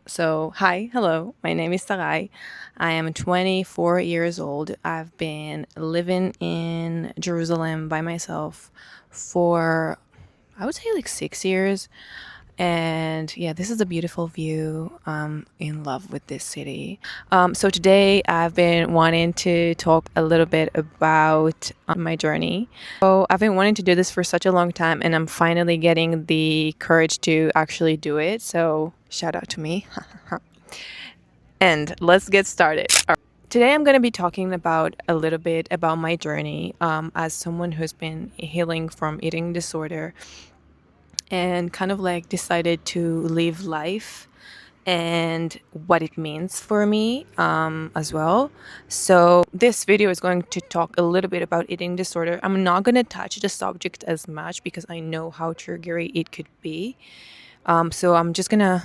So, hi, hello. My name is Sarai. I am 24 years old. I've been living in Jerusalem by myself for, I would say, like 6 years. And yeah, this is a beautiful view. I'm in love with this city. So, today I've been wanting to talk a little bit about my journey. So, I've been wanting to do this for such a long time, and I'm finally getting the courage to actually do it. So, shout out to me. And let's get started. Today, I'm going to be talking about a little bit about my journey as someone who's been healing from eating disorder and kind of like decided to live life and what it means for me as well. So, this video is going to talk a little bit about eating disorder. I'm not going to touch the subject as much because I know how triggering it could be. So, I'm just going to,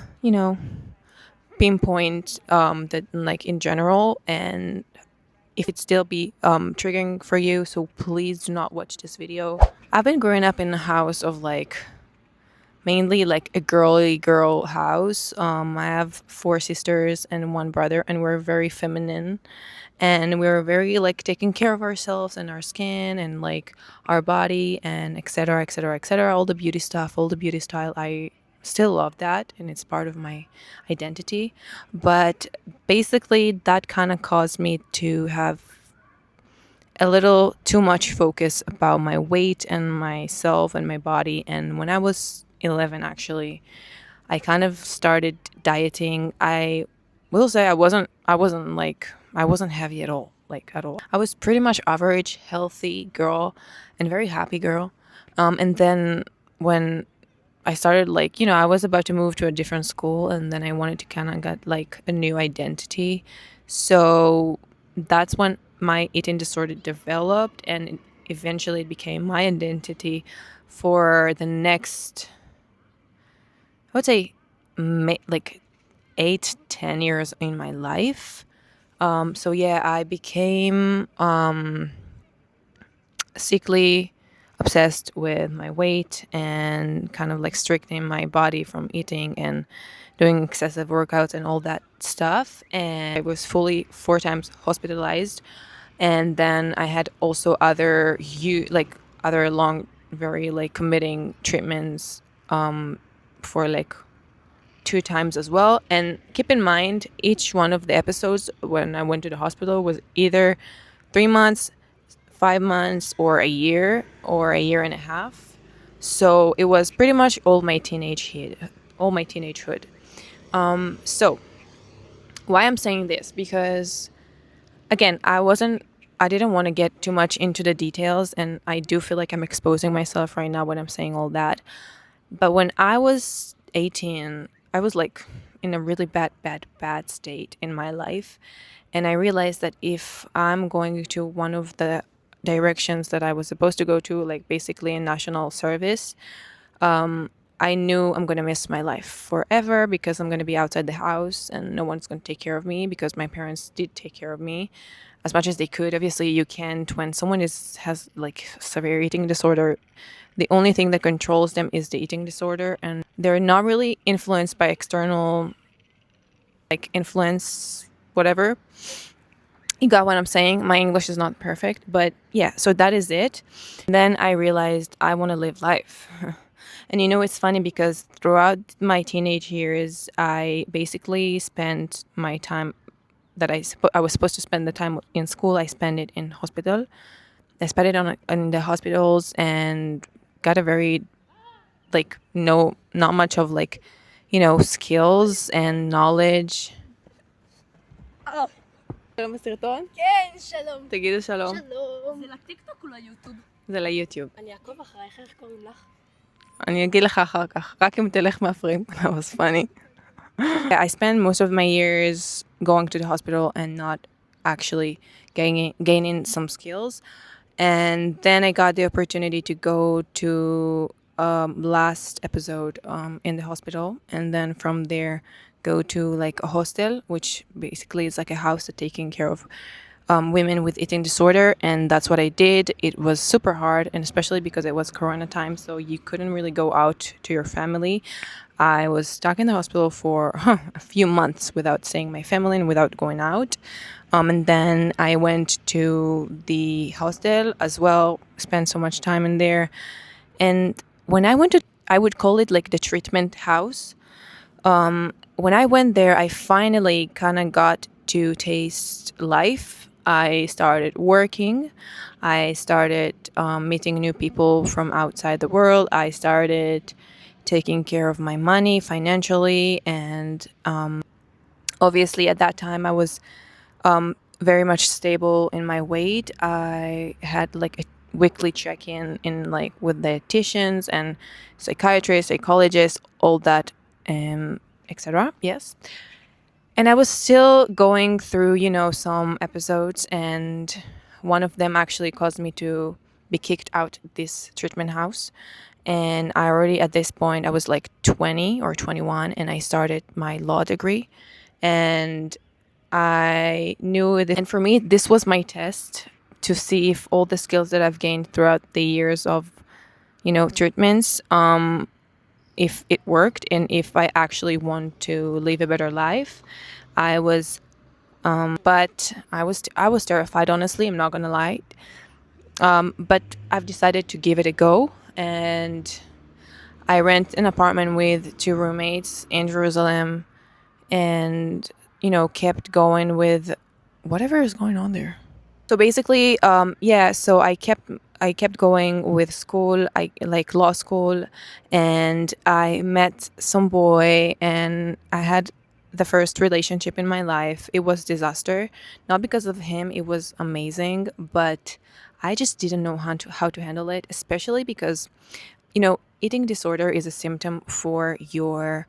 pinpoint that like in general, and if it still be triggering for you, so please do not watch this video. I've been growing up in a house of like mainly like a girly girl house. I have four sisters and one brother, and we're very feminine, and we're very like taking care of ourselves and our skin and like our body and etc etc etc, all the beauty stuff, all the beauty style. I still love that, and it's part of my identity. But basically that kind of caused me to have a little too much focus about my weight and myself and my body. And when I was 11, actually, I kind of started dieting. I will say I wasn't heavy at all, like at all. I was pretty much average, healthy girl and very happy girl. And then when I started like, I was about to move to a different school, and then I wanted to kind of get like a new identity. So that's when my eating disorder developed, and eventually it became my identity for the next, I would say, like 8, 10 years in my life. So yeah, I became sickly, obsessed with my weight, and kind of like restricting my body from eating and doing excessive workouts and all that stuff. And I was fully 4 times hospitalized. And then I had also other long, very like committing treatments for like 2 times as well. And keep in mind, each one of the episodes when I went to the hospital was either 3 months, 5 months, or a year and a half. So it was pretty much all my teenagehood. So why I'm saying this? Because again, I didn't want to get too much into the details, and I do feel like I'm exposing myself right now when I'm saying all that. But when I was 18, I was like in a really bad state in my life. And I realized that if I'm going to one of the directions that I was supposed to go to, like basically in national service, I knew I'm going to miss my life forever because I'm going to be outside the house and no one's going to take care of me, because my parents did take care of me as much as they could. Obviously, you can't when someone has like severe eating disorder. The only thing that controls them is the eating disorder, and they're not really influenced by external like influence, whatever. You got what I'm saying? My English is not perfect, but yeah, so that is it. Then I realized I want to live life. And it's funny because throughout my teenage years, I basically spent my time that I was supposed to spend the time in school. I spent it in hospital. I spent it on the hospitals and got a very like no not much of like skills and knowledge. שלום בסרטון? כן, שלום. תגידו שלום. שלום. זה לטיקטוק או ליוטיוב? זה ליוטיוב. אני אעקוב אחרייך, איך קוראים לך? אני אגיד לך אחר כך, רק אם תלך מהפרים. That was funny. I spent most of my years going to the hospital and not actually gaining some skills. And then I got the opportunity to go to last episode in the hospital, and then from there go to like a hostel, which basically is like a house that taking care of women with eating disorder, and that's what I did. It was super hard, and especially because it was Corona time, so you couldn't really go out to your family. I was stuck in the hospital for a few months without seeing my family and without going out. And then I went to the hostel as well, spent so much time in there. And when I went to, I would call it like the treatment house. When I went there, I finally kind of got to taste life. I started working. I started meeting new people from outside the world. I started taking care of my money financially. And obviously, at that time, I was very much stable in my weight. I had like a weekly check-in in like with dietitians and psychiatrists, psychologists, all that, etc. Yes. And I was still going through, some episodes, and one of them actually caused me to be kicked out this treatment house. And I already, at this point, I was like 20 or 21, and I started my law degree. And I knew that, and for me, this was my test to see if all the skills that I've gained throughout the years of, treatments, if it worked and if I actually want to live a better life. I was, but I was terrified. Honestly, I'm not gonna lie. But I've decided to give it a go, and I rent an apartment with two roommates in Jerusalem, and kept going with whatever is going on there. So basically, yeah. So I kept going with school, I like law school, and I met some boy, and I had the first relationship in my life. It was disaster, not because of him. It was amazing, but I just didn't know how to handle it, especially because eating disorder is a symptom for your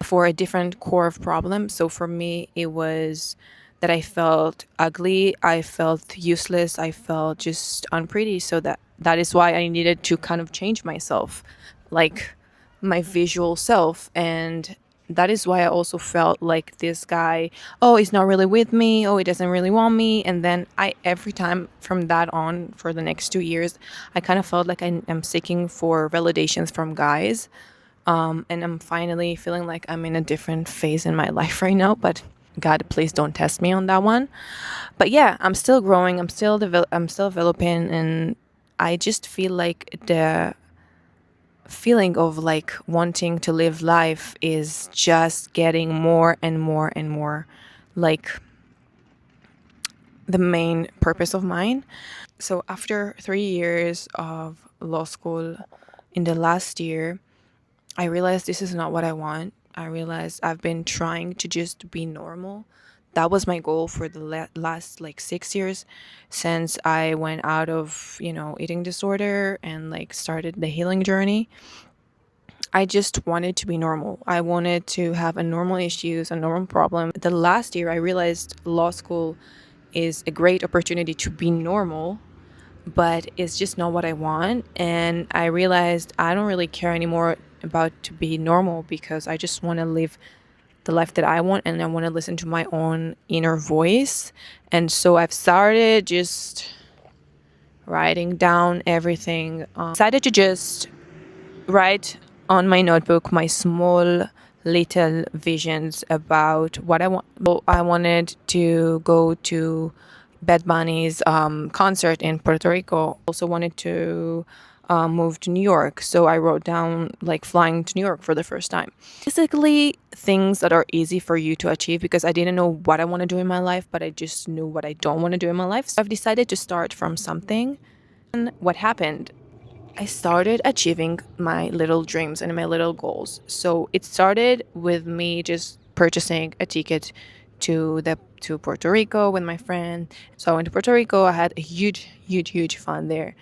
for a different core of problem. So for me, it was that I felt ugly, I felt useless, I felt just unpretty. So that is why I needed to kind of change myself, like my visual self. And that is why I also felt like this guy, oh, he's not really with me, oh, he doesn't really want me. And then I, every time from that on for the next 2 years, I kind of felt like I'm seeking for validations from guys. And I'm finally feeling like I'm in a different phase in my life right now. But God, please don't test me on that one. But yeah, I'm still growing. I'm still developing, and I just feel like the feeling of like wanting to live life is just getting more and more and more like the main purpose of mine. So after 3 years of law school, in the last year, I realized this is not what I want. I realized I've been trying to just be normal. That was my goal for the last like 6 years, since I went out of, eating disorder and like started the healing journey. I just wanted to be normal. I wanted to have a normal issues, a normal problem. The last year, I realized law school is a great opportunity to be normal, but it's just not what I want. And I realized I don't really care anymore about to be normal, because I just want to live the life that I want, and I want to listen to my own inner voice. And so I've started just writing down everything. Decided to just write on my notebook my small little visions about what I want. So I wanted to go to Bad Bunny's concert in Puerto Rico. Also wanted to move to New York. So I wrote down like flying to New York for the first time. Basically, things that are easy for you to achieve, because I didn't know what I want to do in my life, but I just knew what I don't want to do in my life. So I've decided to start from something. And what happened? I started achieving my little dreams and my little goals. So it started with me just purchasing a ticket to Puerto Rico with my friend. So I went to Puerto Rico. I had a huge, huge, huge fun there.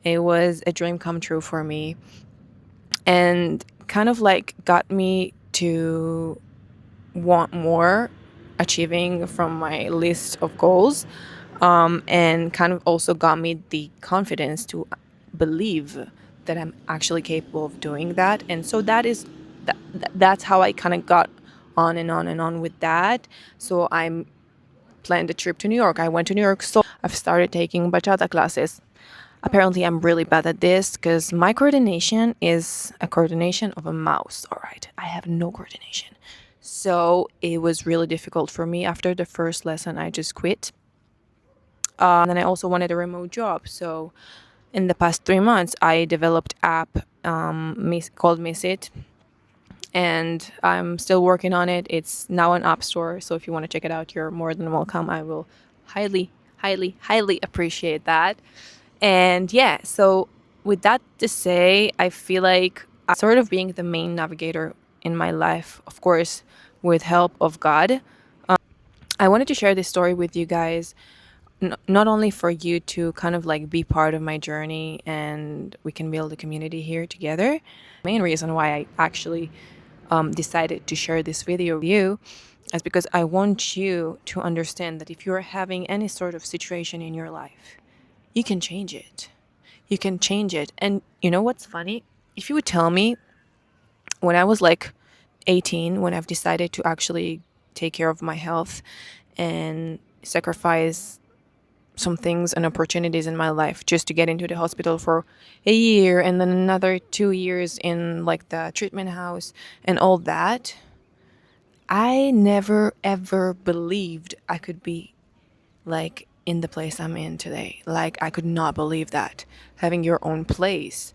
It was a dream come true for me, and kind of like got me to want more, achieving from my list of goals, and kind of also got me the confidence to believe that I'm actually capable of doing that. And so that's how I kind of got on and on and on with that. So I'm planned a trip to New York. I went to New York, so I've started taking bachata classes. Apparently, I'm really bad at this because my coordination is a coordination of a mouse. All right, I have no coordination. So it was really difficult for me. After the first lesson, I just quit. And then I also wanted a remote job. So in the past 3 months, I developed app called Missit, and I'm still working on it. It's now an app store, so if you want to check it out, you're more than welcome. I will highly, highly, highly appreciate that. And yeah, so with that to say, I feel like I'm sort of being the main navigator in my life, of course, with help of God. I wanted to share this story with you guys, not only for you to kind of like be part of my journey and we can build a community here together. Main reason why I actually decided to share this video with you is because I want you to understand that if you're having any sort of situation in your life, you can change it. You can change it. And you know what's funny? If you would tell me when I was like 18, when I've decided to actually take care of my health and sacrifice some things and opportunities in my life just to get into the hospital for a year and then another 2 years in like the treatment house and all that, I never ever believed I could be like in the place I'm in today. Like I could not believe that. Having your own place,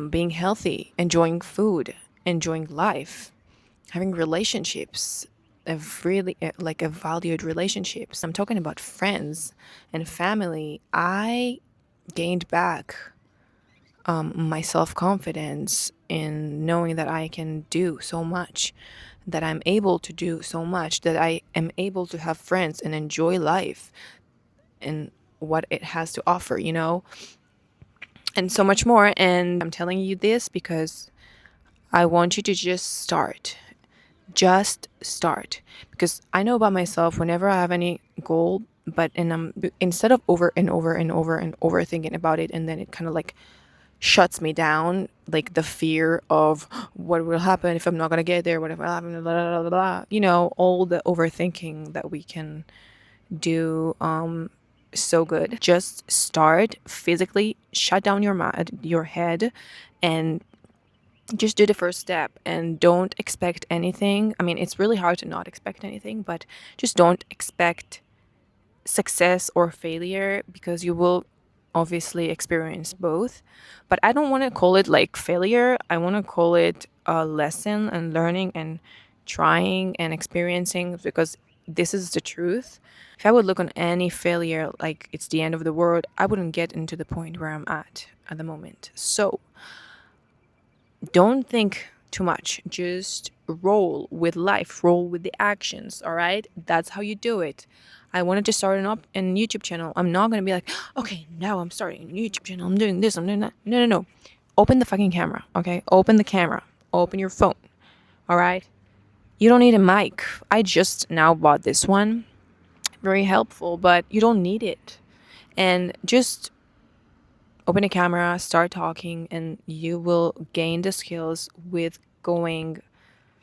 being healthy, enjoying food, enjoying life, having relationships, like a valued relationships. I'm talking about friends and family. I gained back my self-confidence in knowing that I can do so much, that I'm able to do so much, that I am able to have friends and enjoy life and what it has to offer, and so much more. And I'm telling you this because I want you to just start. Just start. Because I know about myself, whenever I have any goal, instead of over and over and over and over thinking about it, and then it kind of like shuts me down, like the fear of what will happen if I'm not gonna get there, what if I happen, blah, blah, blah, blah, all the overthinking that we can do. So good. Just start physically, shut down your head, and just do the first step and don't expect anything. I mean, it's really hard to not expect anything, but just don't expect success or failure because you will obviously experience both. But I don't want to call it like failure. I want to call it a lesson and learning and trying and experiencing, because this is the truth. If I would look on any failure like it's the end of the world, I wouldn't get into the point where I'm at the moment. So don't think too much. Just roll with life, roll with the actions, all right? That's how you do it. I wanted to start a YouTube channel. I'm not going to be like, okay, now I'm starting a YouTube channel. I'm doing this, I'm doing that. No, no, no. Open the fucking camera, okay? Open the camera. Open your phone, all right? You don't need a mic. I just now bought this one. Very helpful, but you don't need it. And just open a camera, start talking, and you will gain the skills with going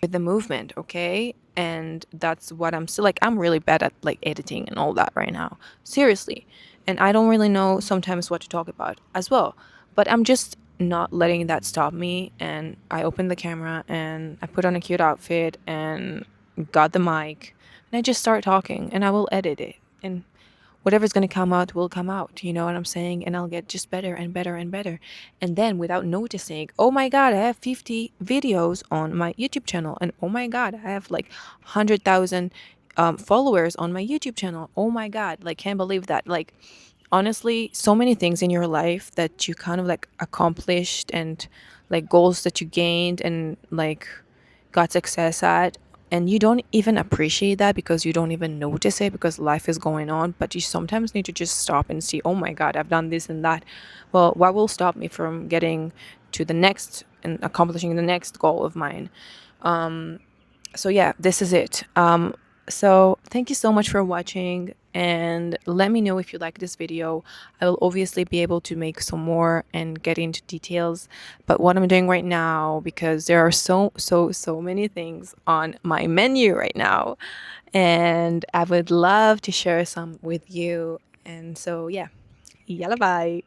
with the movement, okay? And that's what I'm still like. I'm really bad at like editing and all that right now, seriously. And I don't really know sometimes what to talk about as well. But I'm just not letting that stop me. And I opened the camera and I put on a cute outfit and got the mic and I just start talking and I will edit it. And whatever's going to come out will come out, you know what I'm saying? And I'll get just better and better and better. And then without noticing, oh my God, I have 50 videos on my YouTube channel. And oh my God, I have like 100,000 followers on my YouTube channel. Oh my God, like can't believe that. Like honestly, so many things in your life that you kind of like accomplished and like goals that you gained and like got success at, and you don't even appreciate that because you don't even notice it because life is going on. But you sometimes need to just stop and see, oh my God, I've done this and that. Well, what will stop me from getting to the next and accomplishing the next goal of mine? So yeah, this is it. So thank you so much for watching, and let me know if you like this video. I will obviously be able to make some more and get into details, but what I'm doing right now, because there are so many things on my menu right now, and I would love to share some with you. And so yeah, yalla bye.